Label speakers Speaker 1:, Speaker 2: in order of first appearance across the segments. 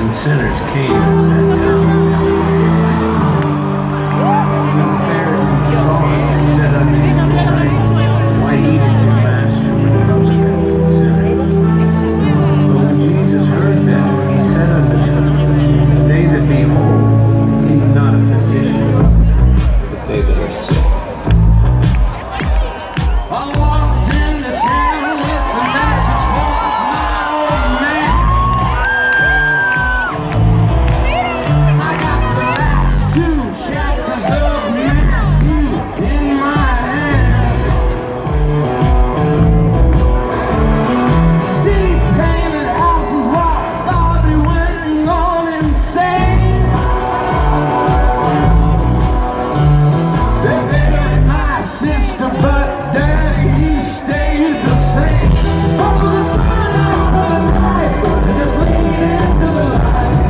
Speaker 1: and sinners came and sat down. When the Pharisees saw it, they said unto his disciples, Why eateth your master with publicans and sinners? But when Jesus heard that, he said unto them, They that be whole need not a physician, but they that are sick. I walked into town with the message for my old man. I got the last 2 chapters of Matthew in my hand. Steve painted houses while Bobby went on insane. They buried my sister, but Daddy, he stayed the same. Up on the sun out of the night, just lean into the light.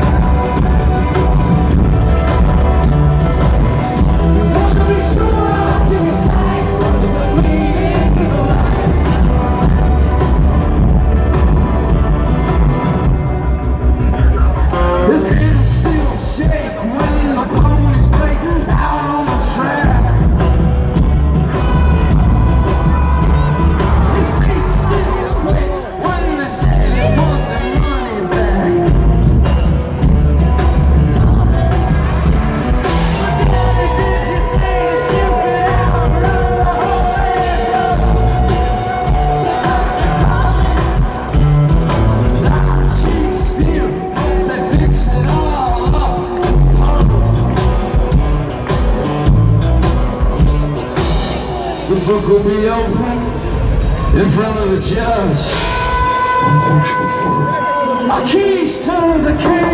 Speaker 1: You want to be sure I'll give you sight, just lean into the light. His hands still shake when the ponies break out on the track. His feet still quick when they say they want their money back. Daddy, did you think that you could outrun the Holy Ghost? Nah, she's still, they fix it all up. The book will be open in front of the judge. Unfortunately for him. Our keys to the kingdom.